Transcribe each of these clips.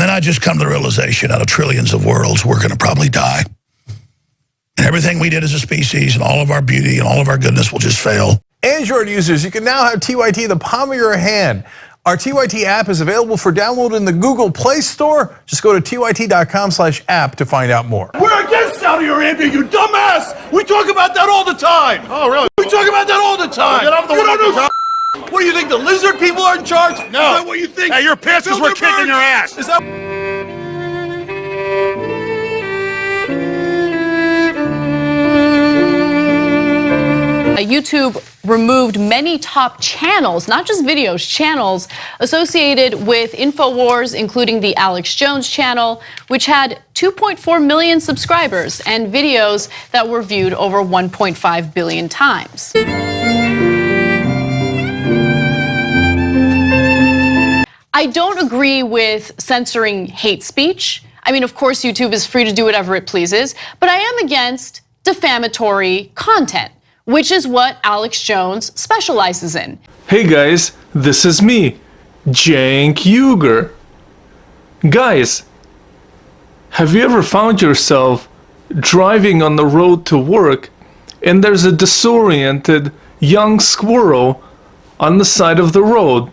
then I just come to the realization out of trillions of worlds, we're going to probably die. And everything we did as a species and all of our beauty and all of our goodness will just fail. Android users, you can now have TYT in the palm of your hand. Our TYT app is available for download in the Google Play Store. Just go to tyt.com/app to find out more. We're against Saudi Arabia, you dumbass! We talk about that all the time! Oh, really? We talk about that all the time! Well, You don't know. What do you think, the lizard people are in charge? No. Is that what you think? Hey, you're pissed because we're kicking your ass. Is that... YouTube removed many top channels, not just videos, channels associated with InfoWars, including the Alex Jones channel, which had 2.4 million subscribers and videos that were viewed over 1.5 billion times. I don't agree with censoring hate speech. I mean, of course, YouTube is free to do whatever it pleases, but I am against defamatory content, which is what Alex Jones specializes in. Hey guys, this is me, Cenk Uygur. Guys, have you ever found yourself driving on the road to work and there's a disoriented young squirrel on the side of the road?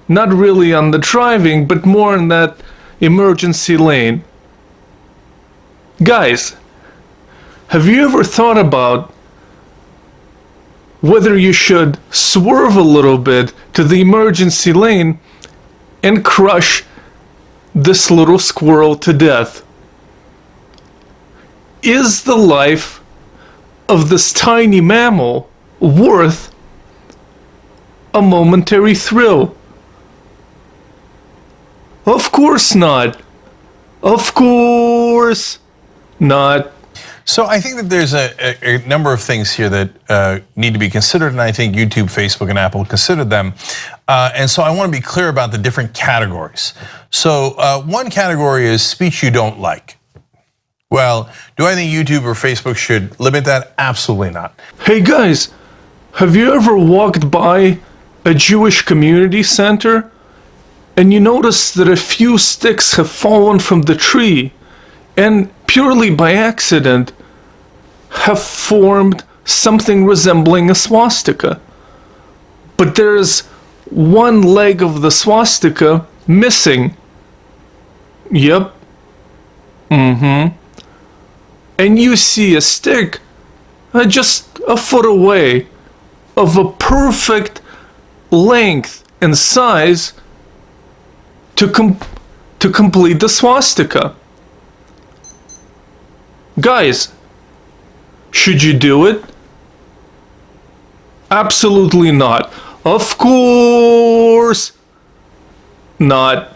Not really on the driving, but more in that emergency lane. Guys, have you ever thought about whether you should swerve a little bit to the emergency lane and crush this little squirrel to death? Is the life of this tiny mammal worth a momentary thrill? Of course not. Of course not. So I think that there's a number of things here that need to be considered, and I think YouTube, Facebook, and Apple considered them. And so I want to be clear about the different categories. So one category is speech you don't like. Well, do I think YouTube or Facebook should limit that? Absolutely not. Hey guys, have you ever walked by a Jewish community center and you notice that a few sticks have fallen from the tree and purely by accident have formed something resembling a swastika? But there's one leg of the swastika missing. Yep. And you see a stick just a foot away of a perfect length and size to complete the swastika. Guys, should you do it? Absolutely not. Of course not.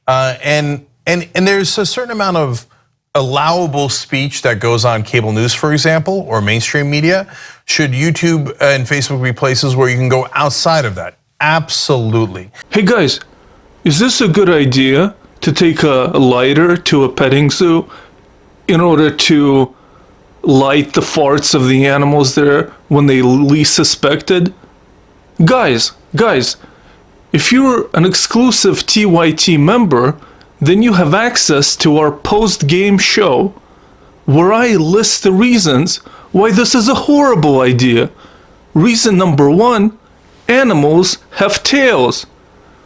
And there's a certain amount of allowable speech that goes on cable news, for example, or mainstream media. Should YouTube and Facebook be places where you can go outside of that? Absolutely. Hey guys, is this a good idea to take a lighter to a petting zoo in order to light the farts of the animals there when they least suspected? Guys, if you're an exclusive TYT member, then you have access to our post-game show where I list the reasons why this is a horrible idea. Reason number 1, animals have tails.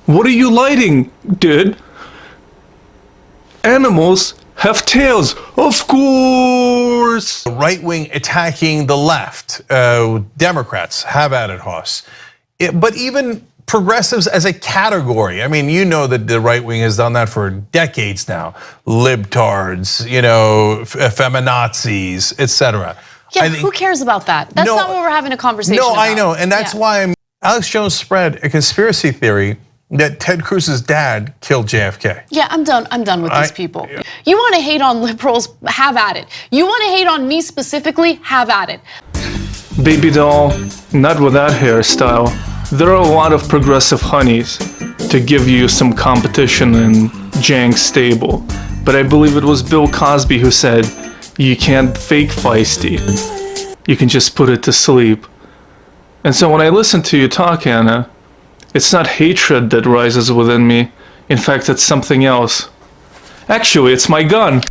What are you lighting, dude? Animals have tails, of course. The right wing attacking the left. Democrats have at it, Hoss. But even progressives as a category. I mean, you know that the right wing has done that for decades now. Libtards, feminazis, etc. Yeah, who cares about that? That's not what we're having a conversation about. No, I know, and that's why Alex Jones spread a conspiracy theory that Ted Cruz's dad killed JFK. Yeah, I'm done with these people. You want to hate on liberals, have at it. You want to hate on me specifically, have at it. Baby doll, not with that hairstyle. There are a lot of progressive honeys to give you some competition in Cenk's stable. But I believe it was Bill Cosby who said, you can't fake feisty. You can just put it to sleep. And so when I listen to you talk, Anna, it's not hatred that rises within me. In fact, it's something else. Actually, it's my gun.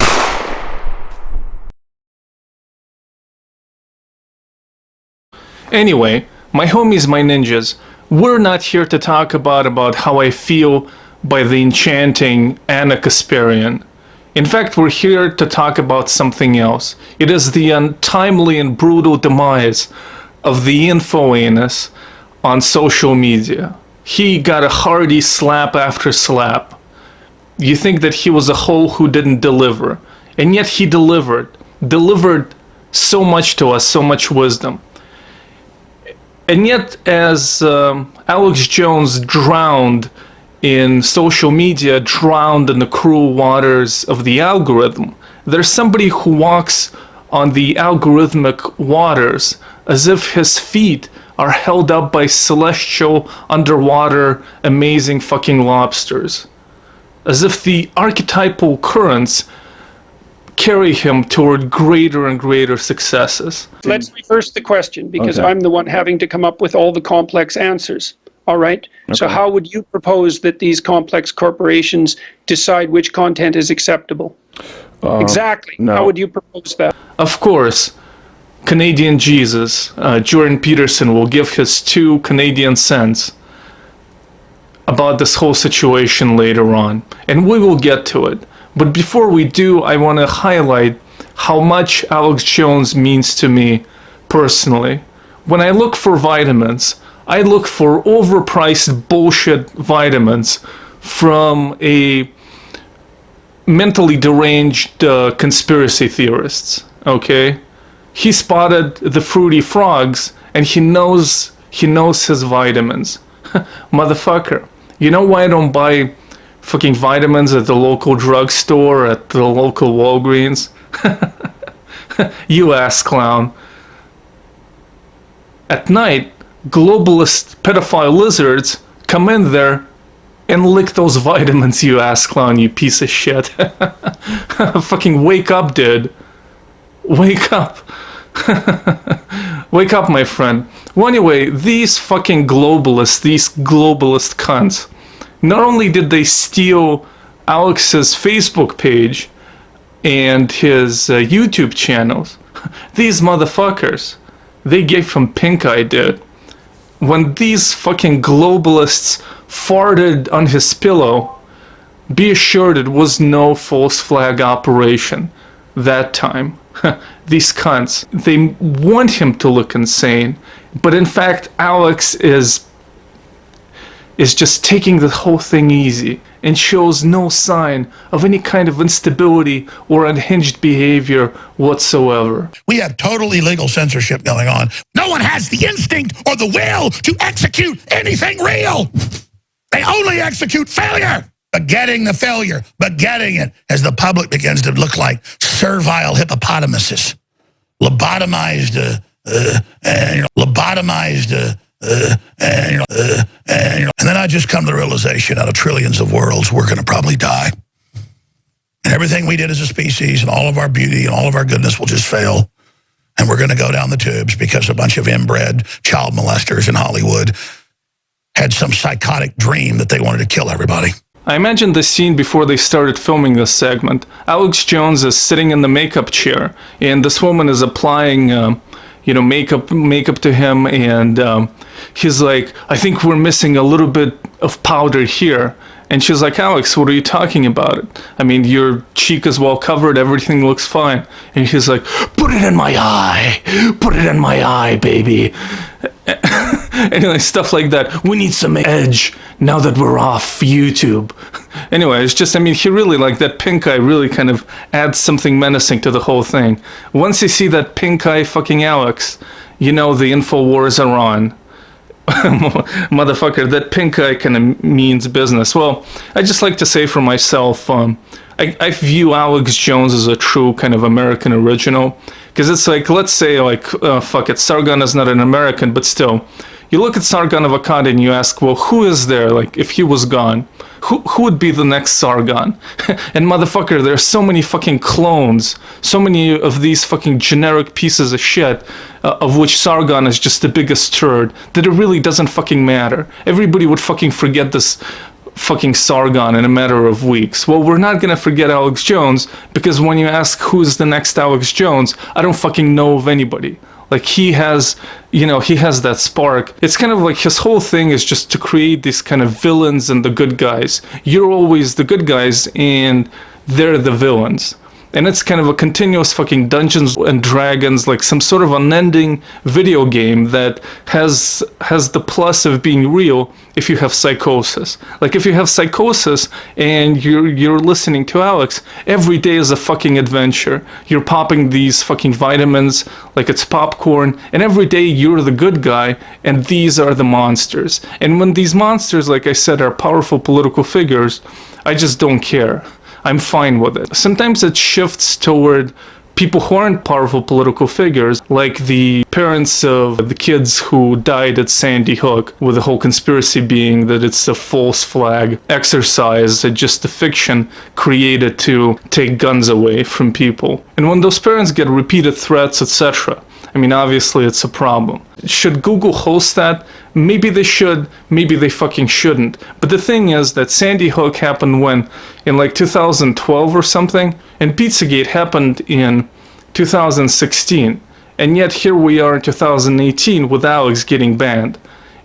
Anyway, my homies, my ninjas, we're not here to talk about how I feel by the enchanting Anna Kasparian. In fact, we're here to talk about something else. It is the untimely and brutal demise of the info anus on social media. He got a hearty slap after slap. You think that he was a hole who didn't deliver, and yet he delivered so much to us, so much wisdom. And yet, as Alex Jones drowned in social media, drowned in the cruel waters of the algorithm, there's somebody who walks on the algorithmic waters as if his feet are held up by celestial, underwater, amazing fucking lobsters. As if the archetypal currents carry him toward greater and greater successes. Let's reverse the question, because I'm the one having to come up with all the complex answers. All right? Okay. So how would you propose that these complex corporations decide which content is acceptable? Exactly. No. How would you propose that? Of course, Canadian Jesus, Jordan Peterson, will give his 2 Canadian cents about this whole situation later on, and we will get to it. But before we do, I want to highlight how much Alex Jones means to me personally. When I look for vitamins, I look for overpriced bullshit vitamins from a mentally deranged conspiracy theorists, okay? He spotted the fruity frogs and he knows his vitamins. Motherfucker. You know why I don't buy fucking vitamins at the local drugstore, at the local Walgreens? You ass clown. At night, globalist pedophile lizards come in there and lick those vitamins, you ass clown, you piece of shit. Fucking wake up, dude. Wake up. Wake up, my friend. Well, anyway, these fucking globalists, these globalist cunts, not only did they steal Alex's Facebook page and his YouTube channels, these motherfuckers, they gave him pink eye, dude. When these fucking globalists farted on his pillow, be assured it was no false flag operation that time. These cunts, they want him to look insane, but in fact Alex is just taking the whole thing easy and shows no sign of any kind of instability or unhinged behavior whatsoever. We have total illegal censorship going on. No one has the instinct or the will to execute anything real. They only execute failure. Begetting the failure, begetting it as the public begins to look like servile hippopotamuses, lobotomized, and then I just come to the realization out of trillions of worlds, we're going to probably die. And everything we did as a species and all of our beauty and all of our goodness will just fail. And we're going to go down the tubes because a bunch of inbred child molesters in Hollywood had some psychotic dream that they wanted to kill everybody. I imagine the scene before they started filming this segment. Alex Jones is sitting in the makeup chair, and this woman is applying, makeup to him, and he's like, I think we're missing a little bit of powder here. And she's like, Alex, what are you talking about? I mean, your cheek is well covered, everything looks fine. And he's like, put it in my eye, baby. Anyway, stuff like that. We need some edge now that we're off YouTube. Anyway, it's just, I mean, he really, like, that pink eye really kind of adds something menacing to the whole thing. Once you see that pink eye fucking Alex, you know the InfoWars are on. Motherfucker, that pink eye kind of means business. Well, I just like to say for myself, I view Alex Jones as a true kind of American original. Because it's like, let's say, like, fuck it, Sargon is not an American, but still, you look at Sargon of Akkad and you ask, well, who is there? Like, if he was gone, who would be the next Sargon? And motherfucker, there's so many fucking clones, so many of these fucking generic pieces of shit, of which Sargon is just the biggest turd, that it really doesn't fucking matter. Everybody would fucking forget this fucking Sargon in a matter of weeks. Well, we're not gonna forget Alex Jones, because when you ask who's the next Alex Jones, I don't fucking know of anybody. Like, he has, you know, he has that spark. It's kind of like his whole thing is just to create these kind of villains and the good guys. You're always the good guys and they're the villains. And it's kind of a continuous fucking Dungeons and Dragons, like some sort of unending video game that has the plus of being real if you have psychosis. Like, if you have psychosis and you're listening to Alex, every day is a fucking adventure. You're popping these fucking vitamins like it's popcorn, and every day you're the good guy and these are the monsters. And when these monsters, like I said, are powerful political figures, I just don't care. I'm fine with it. Sometimes it shifts toward people who aren't powerful political figures, like the parents of the kids who died at Sandy Hook, with the whole conspiracy being that it's a false flag exercise, just a fiction created to take guns away from people. And when those parents get repeated threats, etc., I mean, obviously it's a problem. Should Google host that? Maybe they should, maybe they fucking shouldn't. But the thing is that Sandy Hook happened when? In like 2012 or something? And Pizzagate happened in 2016. And yet here we are in 2018 with Alex getting banned.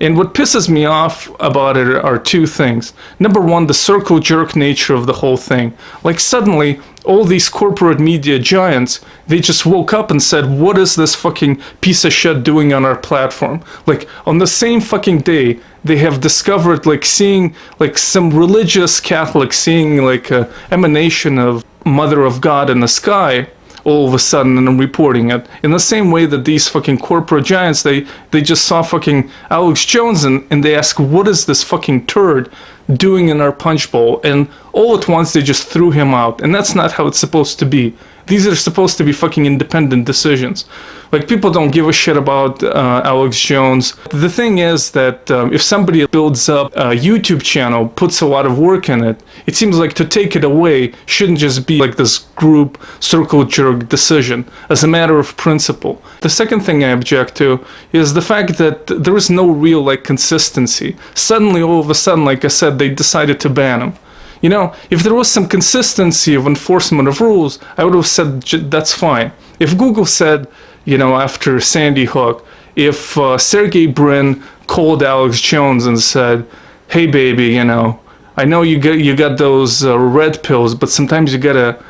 And what pisses me off about it are two things. Number one, the circle jerk nature of the whole thing. Like, suddenly, all these corporate media giants, they just woke up and said, what is this fucking piece of shit doing on our platform? Like, on the same fucking day, they have discovered, like, seeing, like, some religious Catholic seeing, like, a emanation of Mother of God in the sky, all of a sudden, and I'm reporting it. In the same way that these fucking corporate giants, they just saw fucking Alex Jones and they ask, what is this fucking turd doing in our punch bowl? And all at once they just threw him out. And that's not how it's supposed to be. These are supposed to be fucking independent decisions. Like, people don't give a shit about Alex Jones. The thing is that if somebody builds up a YouTube channel, puts a lot of work in it, it seems like to take it away shouldn't just be like this group circle jerk decision as a matter of principle. The second thing I object to is the fact that there is no real, like, consistency. Suddenly, all of a sudden, like I said, they decided to ban him. You know, if there was some consistency of enforcement of rules, I would have said that's fine. If Google said, you know, after Sandy Hook, if Sergey Brin called Alex Jones and said, hey baby, you know, I know you got those red pills, but sometimes you gotta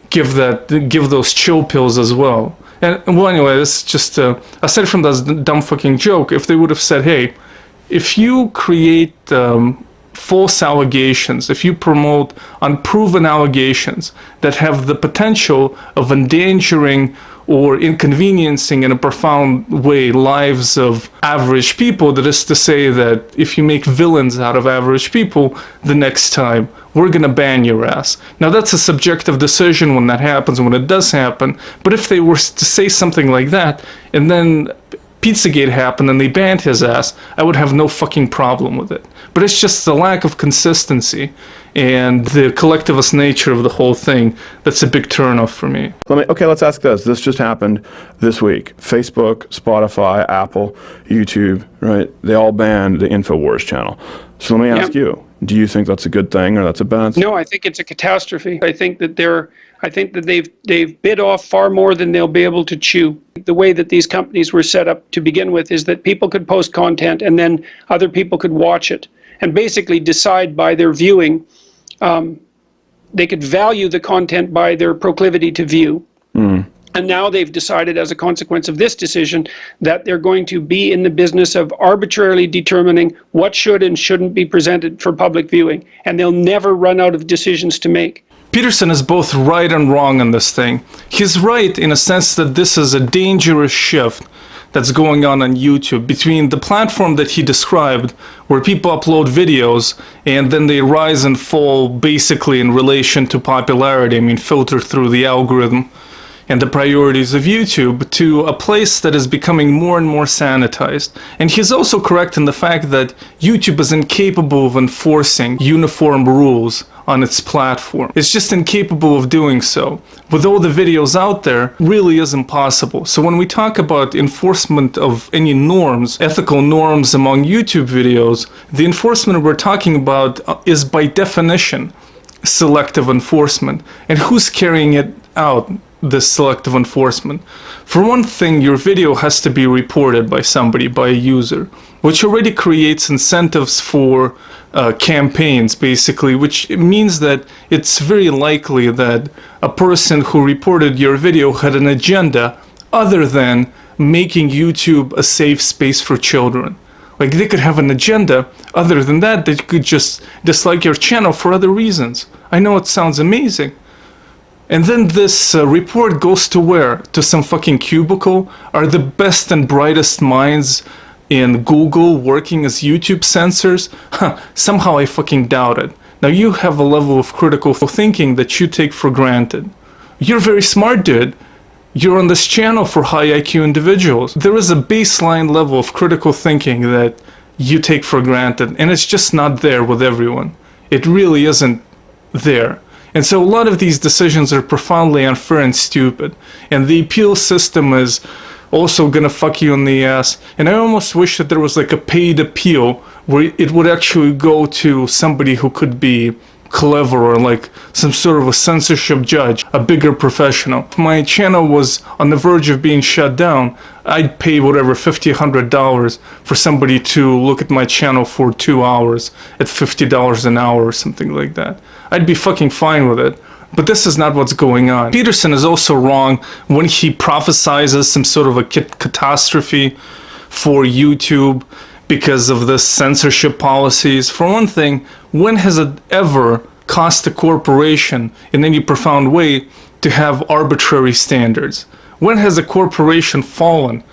give those chill pills as well. And well, anyway, this is just aside from that dumb fucking joke. If they would have said, hey, if you create false allegations, if you promote unproven allegations that have the potential of endangering or inconveniencing in a profound way lives of average people, that is to say that if you make villains out of average people, the next time we're gonna ban your ass. Now, that's a subjective decision when that happens, when it does happen, but if they were to say something like that and then Pizzagate happened and they banned his ass, I would have no fucking problem with it. But it's just the lack of consistency and the collectivist nature of the whole thing that's a big turnoff for me. Let's ask this. This just happened this week. Facebook, Spotify, Apple, YouTube, right? They all banned the InfoWars channel. So let me ask you, do you think that's a good thing or that's a bad thing? No, I think it's a catastrophe. I think that they've bit off far more than they'll be able to chew. The way that these companies were set up to begin with is that people could post content and then other people could watch it and basically decide by their viewing. They could value the content by their proclivity to view. And now they've decided, as a consequence of this decision, that they're going to be in the business of arbitrarily determining what should and shouldn't be presented for public viewing. And they'll never run out of decisions to make. Peterson is both right and wrong on this thing. He's right in a sense that this is a dangerous shift that's going on YouTube between the platform that he described, where people upload videos and then they rise and fall basically in relation to popularity, I mean, filtered through the algorithm and the priorities of YouTube, to a place that is becoming more and more sanitized. And he's also correct in the fact that YouTube is incapable of enforcing uniform rules on its platform. It's just incapable of doing so. With all the videos out there, really is impossible. So when we talk about enforcement of any norms, ethical norms among YouTube videos, the enforcement we're talking about is by definition selective enforcement. And who's carrying it out, this selective enforcement? For one thing, your video has to be reported by somebody, by a user, which already creates incentives for campaigns, basically, which means that it's very likely that a person who reported your video had an agenda other than making YouTube a safe space for children. Like, they could have an agenda other than that. They could just dislike your channel for other reasons. I know it sounds amazing. And then this report goes to where? To some fucking cubicle? Are the best and brightest minds in Google working as YouTube censors? Somehow I fucking doubt it. Now, you have a level of critical thinking that you take for granted. You're very smart, dude. You're on this channel for high IQ individuals. There is a baseline level of critical thinking that you take for granted, and it's just not there with everyone. It really isn't there. And so a lot of these decisions are profoundly unfair and stupid. And the appeal system is also gonna fuck you in the ass. And I almost wish that there was like a paid appeal where it would actually go to somebody who could be clever, or like some sort of a censorship judge, a bigger professional. If my channel was on the verge of being shut down, I'd pay whatever, $50, $100 for somebody to look at my channel for 2 hours at $50 an hour or something like that. I'd be fucking fine with it. But this is not what's going on. Peterson is also wrong when he prophesizes some sort of a catastrophe for YouTube because of the censorship policies. For one thing, when has it ever cost a corporation in any profound way to have arbitrary standards? When has a corporation fallen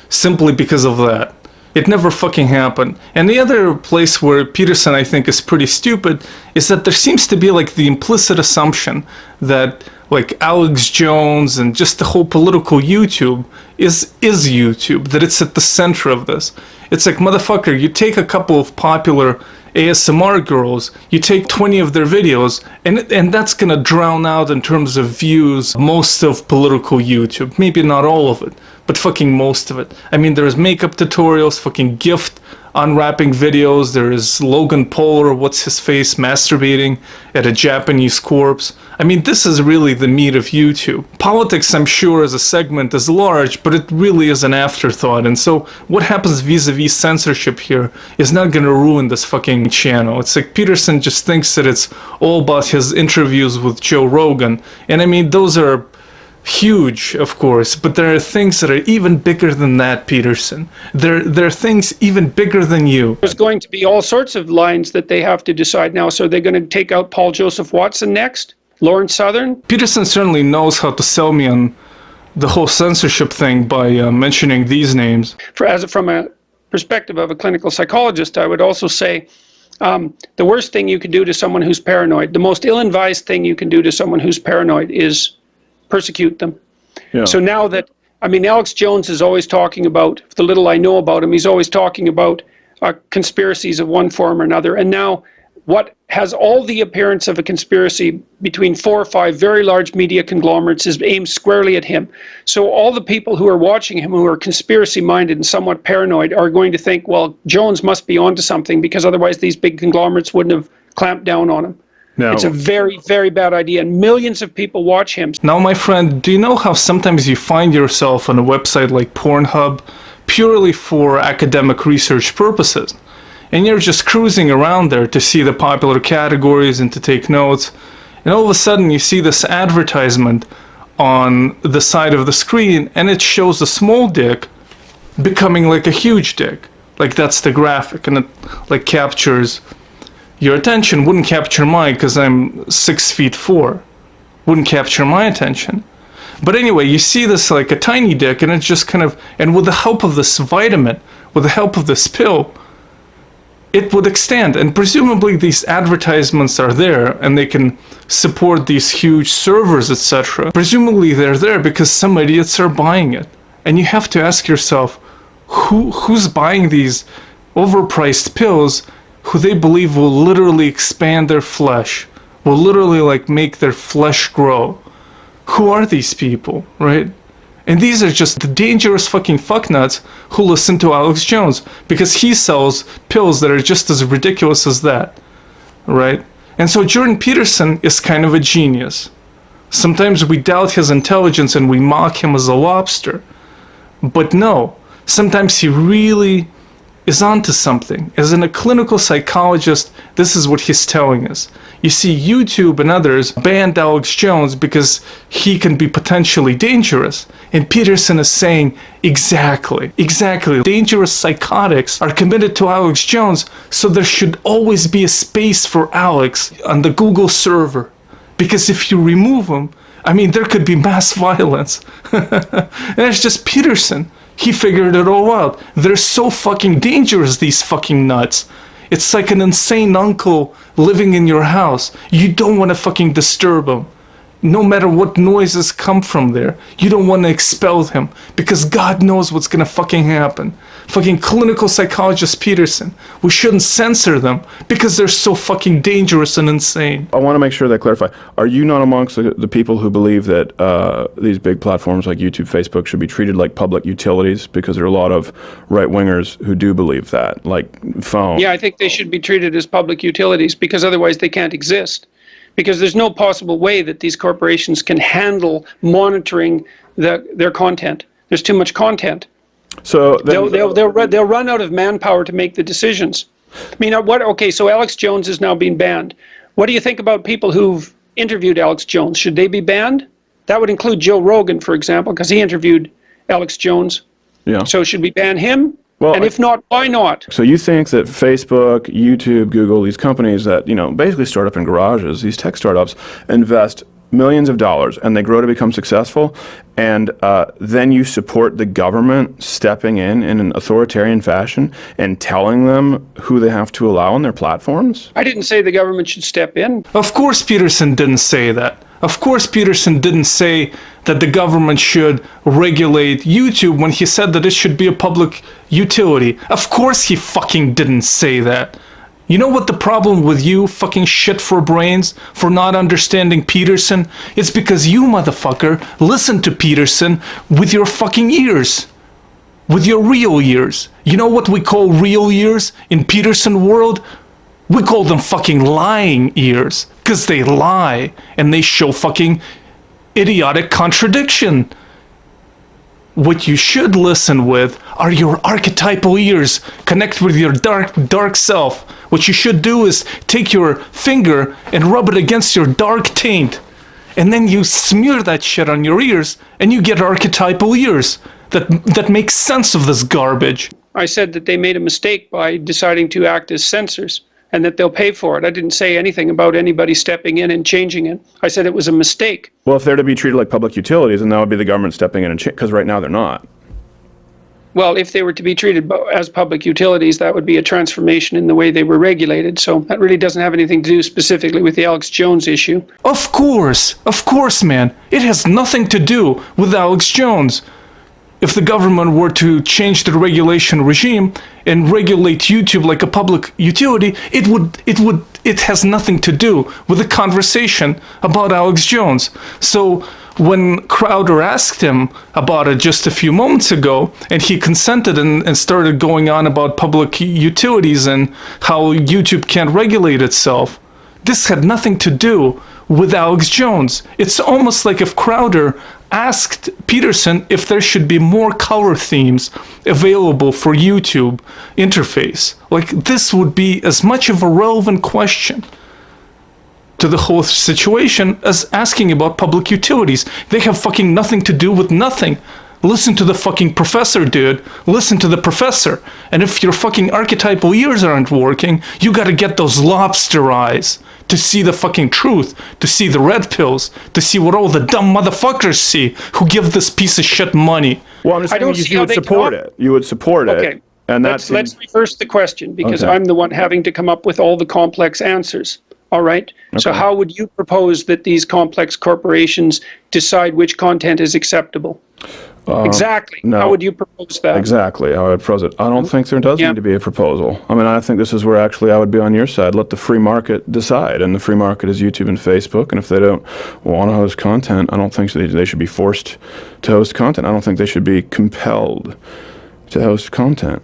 simply because of that? It never fucking happened. And the other place where Peterson, I think, is pretty stupid is that there seems to be like the implicit assumption that like Alex Jones and just the whole political YouTube is YouTube, that it's at the center of this. It's like, motherfucker, you take a couple of popular ASMR girls, you take 20 of their videos, and that's gonna drown out in terms of views most of political YouTube. Maybe not all of it, but fucking most of it. I mean, there's makeup tutorials, fucking gift unwrapping videos, there is Logan Paul, or what's his face, masturbating at a Japanese corpse. I mean, this is really the meat of YouTube. Politics, I'm sure, as a segment is large, but it really is an afterthought. And so what happens vis-a-vis censorship here is not gonna ruin this fucking channel. It's like Peterson just thinks that it's all about his interviews with Joe Rogan. And I mean, those are huge, of course, but there are things that are even bigger than that, Peterson. There are things even bigger than you. There's going to be all sorts of lines that they have to decide now. So they're going to take out Paul Joseph Watson next? Lawrence Southern? Peterson certainly knows how to sell me on the whole censorship thing by mentioning these names. From a perspective of a clinical psychologist, I would also say the worst thing you can do to someone who's paranoid, the most ill-advised thing you can do to someone who's paranoid is persecute them. Yeah. So now that, I mean, Alex Jones is always talking about, the little I know about him, he's always talking about conspiracies of one form or another. And now what has all the appearance of a conspiracy between 4 or 5 very large media conglomerates is aimed squarely at him. So all the people who are watching him who are conspiracy minded and somewhat paranoid are going to think, well, Jones must be onto something, because otherwise these big conglomerates wouldn't have clamped down on him. No. It's a very, very bad idea, and millions of people watch him. Now, my friend, do you know how sometimes you find yourself on a website like Pornhub purely for academic research purposes? And you're just cruising around there to see the popular categories and to take notes, and all of a sudden you see this advertisement on the side of the screen, and it shows a small dick becoming like a huge dick. Like, that's the graphic, and it like captures your attention. Wouldn't capture mine because I'm 6'4". Wouldn't capture my attention. But anyway, you see this like a tiny dick, and it's just kind of, and with the help of this vitamin, with the help of this pill, it would extend. And presumably these advertisements are there, and they can support these huge servers, etc. Presumably they're there because some idiots are buying it. And you have to ask yourself, who's buying these overpriced pills who they believe will literally expand their flesh will literally like make their flesh grow. Who are these people, right? And these are just the dangerous fucking fucknuts who listen to Alex Jones because he sells pills that are just as ridiculous as that, right? And so Jordan Peterson is kind of a genius. Sometimes we doubt his intelligence and we mock him as a lobster. But no, sometimes he really is onto something. As in a clinical psychologist, this is what he's telling us. You see, YouTube and others banned Alex Jones because he can be potentially dangerous. And Peterson is saying, exactly. Dangerous psychotics are committed to Alex Jones, so there should always be a space for Alex on the Google server. Because if you remove him, I mean, there could be mass violence. And it's just Peterson. He figured it all out. They're so fucking dangerous, these fucking nuts. It's like an insane uncle living in your house. You don't want to fucking disturb him. No matter what noises come from there, you don't want to expel him because God knows what's gonna fucking happen. Fucking clinical psychologist Peterson. We shouldn't censor them because they're so fucking dangerous and insane. I want to make sure that I clarify. Are you not amongst the people who believe that these big platforms like YouTube, Facebook should be treated like public utilities? Because there are a lot of right-wingers who do believe that, like phone. Yeah, I think they should be treated as public utilities because otherwise they can't exist. Because there's no possible way that these corporations can handle monitoring their content. There's too much content. So they'll run out of manpower to make the decisions. I mean, okay, so Alex Jones is now being banned. What do you think about people who've interviewed Alex Jones? Should they be banned? That would include Joe Rogan, for example, because he interviewed Alex Jones. Yeah. So should we ban him? Well, and if not, why not? So you think that Facebook, YouTube, Google, these companies that, basically start up in garages, these tech startups, invest millions of dollars and they grow to become successful, and then you support the government stepping in an authoritarian fashion and telling them who they have to allow on their platforms? I didn't say the government should step in. Of course Peterson didn't say that. Of course Peterson didn't say that the government should regulate YouTube when he said that it should be a public utility. Of course he fucking didn't say that. You know what the problem with you fucking shit for brains for not understanding Peterson? It's because you motherfucker listen to Peterson with your fucking ears. With your real ears. You know what we call real ears in Peterson world? We call them fucking lying ears. Because they lie and they show fucking idiotic contradiction. What you should listen with are your archetypal ears. Connect with your dark self. What you should do is take your finger and rub it against your dark taint. And then you smear that shit on your ears and you get archetypal ears that make sense of this garbage. I said that they made a mistake by deciding to act as censors and that they'll pay for it. I didn't say anything about anybody stepping in and changing it. I said it was a mistake. Well, if they're to be treated like public utilities, then that would be the government stepping in and because right now they're not. Well, if they were to be treated as public utilities, that would be a transformation in the way they were regulated. So that really doesn't have anything to do specifically with the Alex Jones issue. Of course, man. It has nothing to do with Alex Jones. If the government were to change the regulation regime and regulate YouTube like a public utility, it has nothing to do with the conversation about Alex Jones. So when Crowder asked him about it just a few moments ago, and he consented and started going on about public utilities and how YouTube can't regulate itself, this had nothing to do with Alex Jones. It's almost like if Crowder asked Peterson if there should be more color themes available for YouTube interface. Like, this would be as much of a relevant question to the whole situation as asking about public utilities. They have fucking nothing to do with nothing. Listen to the fucking professor, dude. Listen to the professor. And if your fucking archetypal ears aren't working, you gotta get those lobster eyes to see the fucking truth, to see the red pills, to see what all the dumb motherfuckers see who give this piece of shit money. Well, I'm just saying you would support it. You would support it. Okay. Let's reverse the question because I'm the one having to come up with all the complex answers. All right. So how would you propose that these complex corporations decide which content is acceptable? Exactly. no. How would you propose that? Exactly how I would propose it. I don't think there does Yeah. need to be a proposal. I mean, I think this is where actually I would be on your side. Let the free market decide, and the free market is YouTube and Facebook, and if they don't want to host content, I don't think they should be forced to host content. I don't think they should be compelled to host content.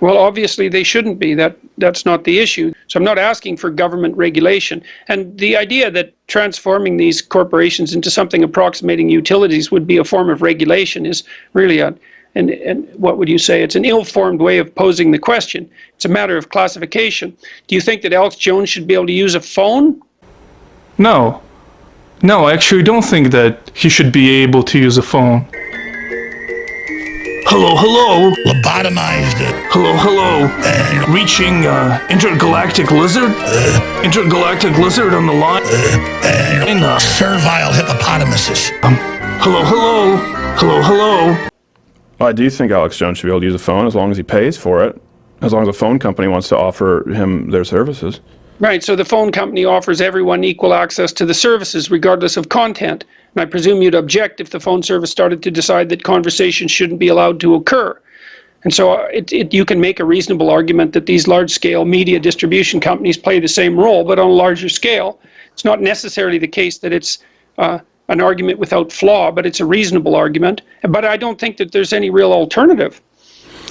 Well, obviously they shouldn't be. That's not the issue. So I'm not asking for government regulation. And the idea that transforming these corporations into something approximating utilities would be a form of regulation is really and what would you say? It's an ill-formed way of posing the question. It's a matter of classification. Do you think that Alex Jones should be able to use a phone? No. No, I actually don't think that he should be able to use a phone. Hello, hello. Lobotomized it. Hello, hello. Reaching intergalactic lizard? Intergalactic lizard on the line? Servile hippopotamuses. Hello, hello. Hello, hello. I do think Alex Jones should be able to use a phone as long as he pays for it, as long as a phone company wants to offer him their services. Right, so the phone company offers everyone equal access to the services regardless of content. And I presume you'd object if the phone service started to decide that conversations shouldn't be allowed to occur. And so you can make a reasonable argument that these large-scale media distribution companies play the same role, but on a larger scale. It's not necessarily the case that it's an argument without flaw, but it's a reasonable argument. But I don't think that there's any real alternative.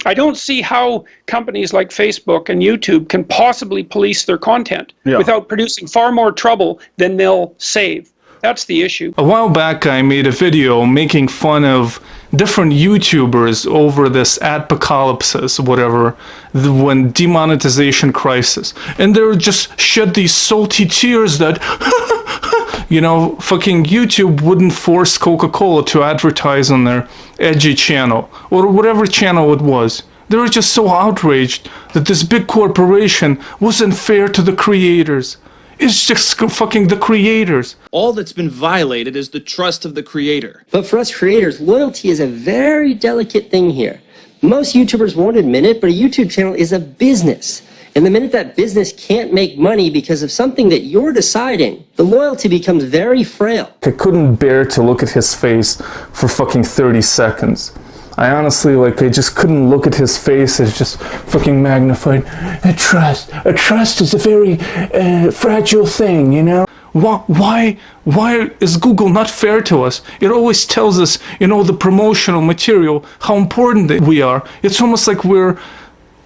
I don't see how companies like Facebook and YouTube can possibly police their content without producing far more trouble than they'll save. That's the issue. A while back, I made a video making fun of different YouTubers over this adpocalypse, whatever, when demonetization crisis. And they would just shed these salty tears that, you know, fucking YouTube wouldn't force Coca-Cola to advertise on their edgy channel, or whatever channel it was. They were just so outraged that this big corporation wasn't fair to the creators. It's just fucking the creators. All that's been violated is the trust of the creator. But for us creators, loyalty is a very delicate thing here. Most YouTubers won't admit it, but a YouTube channel is a business. And the minute that business can't make money because of something that you're deciding, the loyalty becomes very frail. I couldn't bear to look at his face for fucking 30 seconds. I honestly, I just couldn't look at his face as just fucking magnified. A trust is a very fragile thing, you know? Why is Google not fair to us? It always tells us, you know, the promotional material, how important we are. It's almost like we're,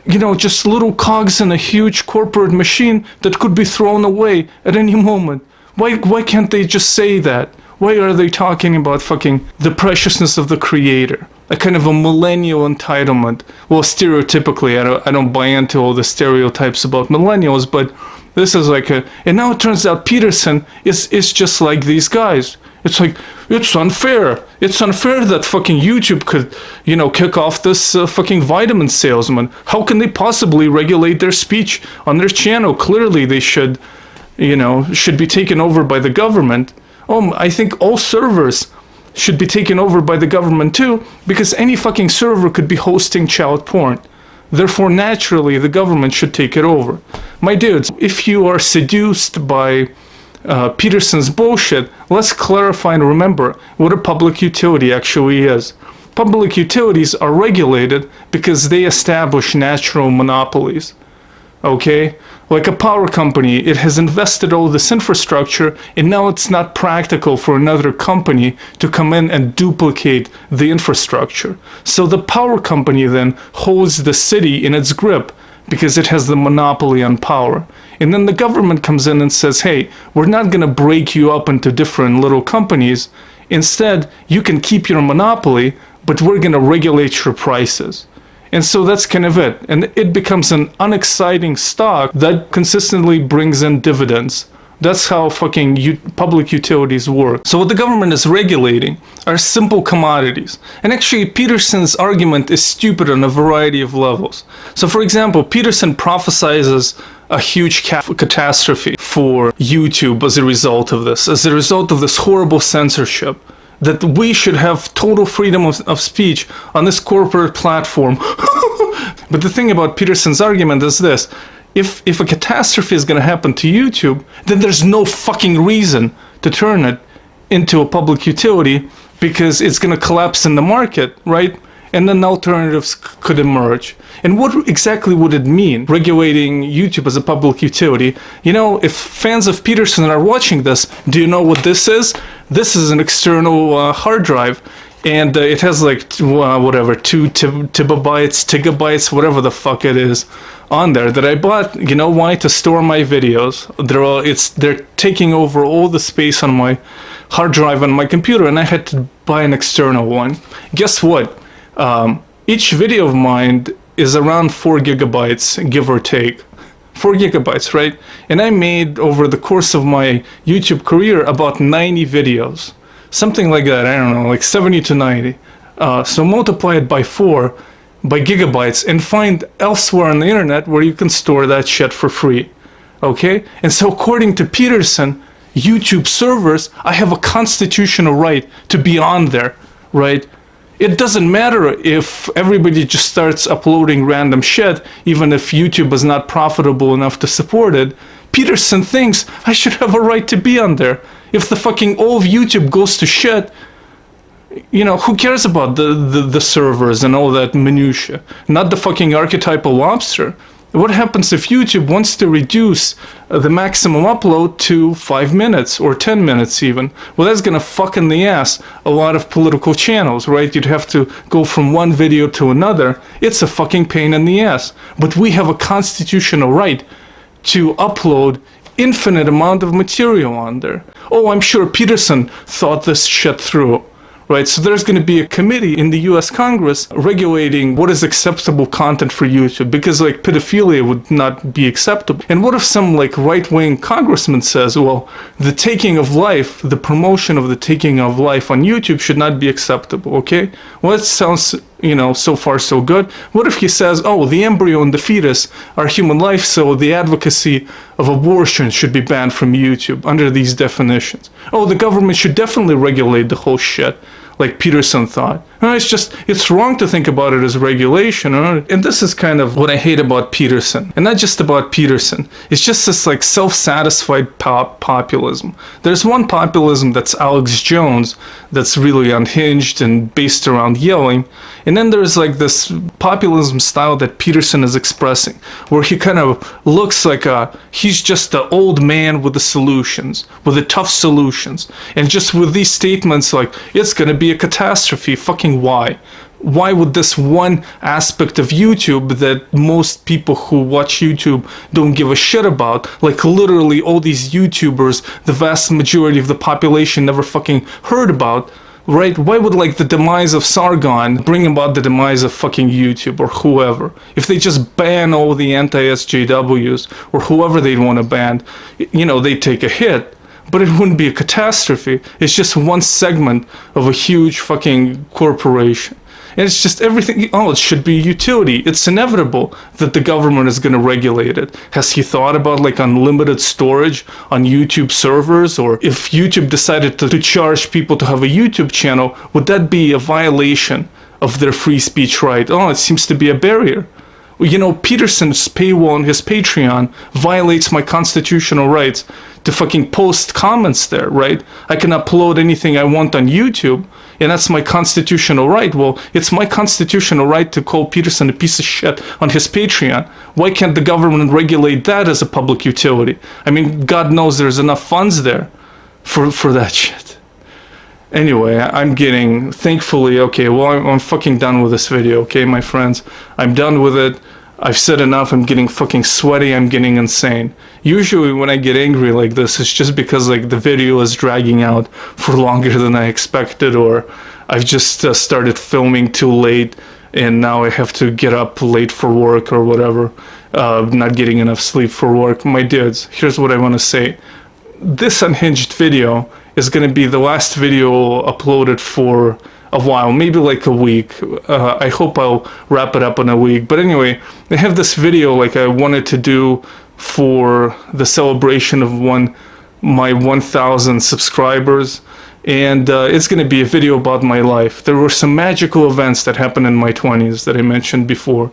you know, just little cogs in a huge corporate machine that could be thrown away at any moment. Why can't they just say that? Why are they talking about fucking the preciousness of the creator? A kind of a millennial entitlement. Well, stereotypically, I don't buy into all the stereotypes about millennials, but this is like and now it turns out Peterson is just like these guys. It's like, it's unfair. It's unfair that fucking YouTube could, you know, kick off this fucking vitamin salesman. How can they possibly regulate their speech on their channel? Clearly they should, you know, should be taken over by the government. I think all servers should be taken over by the government too, because any fucking server could be hosting child porn. Therefore, naturally, the government should take it over. My dudes, if you are seduced by Peterson's bullshit, let's clarify and remember what a public utility actually is. Public utilities are regulated because they establish natural monopolies. Okay? Like a power company, it has invested all this infrastructure, and now it's not practical for another company to come in and duplicate the infrastructure. So the power company then holds the city in its grip because it has the monopoly on power. And then the government comes in and says, hey, we're not going to break you up into different little companies. Instead, you can keep your monopoly, but we're going to regulate your prices. And so that's kind of it. And it becomes an unexciting stock that consistently brings in dividends. That's how fucking public utilities work. So what the government is regulating are simple commodities. And actually, Peterson's argument is stupid on a variety of levels. So for example, Peterson prophesizes a huge catastrophe for YouTube as a result of this, horrible censorship. That we should have total freedom of speech on this corporate platform. But the thing about Peterson's argument is this. if a catastrophe is going to happen to YouTube, then there's no fucking reason to turn it into a public utility, because it's going to collapse in the market, right? And then alternatives could emerge. And what exactly would it mean, regulating YouTube as a public utility? You know, if fans of Peterson are watching this, do you know what this is? This is an external hard drive, and it has like whatever, 2 gigabytes, whatever the fuck it is, on there that I bought. You know why? To store my videos. They're taking over all the space on my hard drive on my computer, and I had to buy an external one. Guess what? Each video of mine is around 4 gigabytes, give or take. 4 gigabytes, right? And I made, over the course of my YouTube career, about 90 videos. Something like that, I don't know, like 70 to 90. So multiply it by 4, by gigabytes, and find elsewhere on the internet where you can store that shit for free. Okay? And so according to Peterson, YouTube servers, I have a constitutional right to be on there, right? It doesn't matter if everybody just starts uploading random shit, even if YouTube is not profitable enough to support it. Peterson thinks I should have a right to be on there. If the fucking all of YouTube goes to shit, you know, who cares about the servers and all that minutia? Not the fucking archetypal lobster. What happens if YouTube wants to reduce the maximum upload to 5 minutes or 10 minutes even? Well, that's gonna fuck in the ass a lot of political channels, right? You'd have to go from one video to another. It's a fucking pain in the ass. But we have a constitutional right to upload infinite amount of material on there. Oh, I'm sure Peterson thought this shit through. Right, so there's going to be a committee in the US Congress regulating what is acceptable content for YouTube, because like pedophilia would not be acceptable. And what if some like right-wing congressman says, well, the taking of life, the promotion of the taking of life on YouTube should not be acceptable, okay? Well, it sounds, you know, so far so good. What if he says, oh, the embryo and the fetus are human life, so the advocacy of abortion should be banned from YouTube under these definitions? Oh, the government should definitely regulate the whole shit, like Peterson thought. It's wrong to think about it as regulation. And this is kind of what I hate about Peterson. And not just about Peterson. It's just this like self-satisfied populism. There's one populism that's Alex Jones, that's really unhinged and based around yelling. And then there's like this populism style that Peterson is expressing, where he kind of looks like he's just the old man with the solutions, with the tough solutions. And just with these statements like, it's gonna be a catastrophe, fucking why? Why would this one aspect of YouTube that most people who watch YouTube don't give a shit about, like literally all these YouTubers, the vast majority of the population never fucking heard about, right? Why would like the demise of Sargon bring about the demise of fucking YouTube or whoever? If they just ban all the anti-SJWs or whoever they'd want to ban, you know, they'd take a hit. But it wouldn't be a catastrophe. It's just one segment of a huge fucking corporation. And it's just everything, oh, it should be utility. It's inevitable that the government is going to regulate it. Has he thought about like unlimited storage on YouTube servers? Or if YouTube decided to charge people to have a YouTube channel, would that be a violation of their free speech right? Oh, it seems to be a barrier. You know, Peterson's paywall on his Patreon violates my constitutional rights to fucking post comments there, right? I can upload anything I want on YouTube, and that's my constitutional right. Well, it's my constitutional right to call Peterson a piece of shit on his Patreon. Why can't the government regulate that as a public utility? I mean, God knows there's enough funds there for that shit. Anyway, I'm getting, thankfully, okay, well, I'm fucking done with this video, okay, my friends? I'm done with it. I've said enough. I'm getting fucking sweaty. I'm getting insane. Usually when I get angry like this, it's just because like the video is dragging out for longer than I expected, or I've just started filming too late and now I have to get up late for work or whatever, not getting enough sleep for work. My dudes, here's what I want to say. This unhinged video is going to be the last video uploaded for a while, maybe like a week. I hope I'll wrap it up in a week. But anyway, I have this video like I wanted to do for the celebration of my 1,000 subscribers. And it's going to be a video about my life. There were some magical events that happened in my 20s that I mentioned before.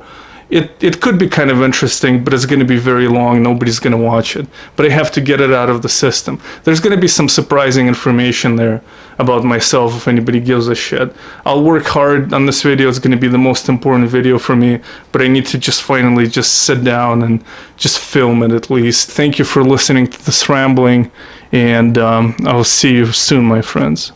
it could be kind of interesting, but it's going to be very long. Nobody's going to watch it. But I have to get it out of the system. There's going to be some surprising information there about myself if anybody gives a shit. I'll work hard on this video. It's going to be the most important video for me, but I need to just finally just sit down and just film it at least. Thank you for listening to this rambling, and I'll see you soon, my friends.